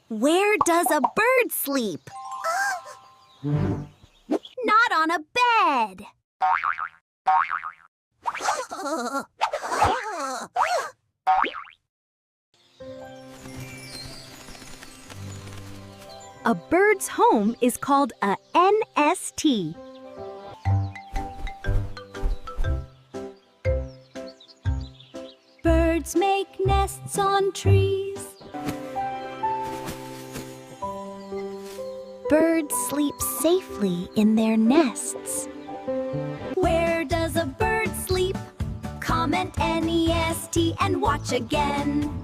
Where does a bird sleep? Not on a bed. A bird's home is called a NST. Birds make nests on trees. Birds sleep safely in their nests. Where does a bird sleep? Comment NEST and watch again.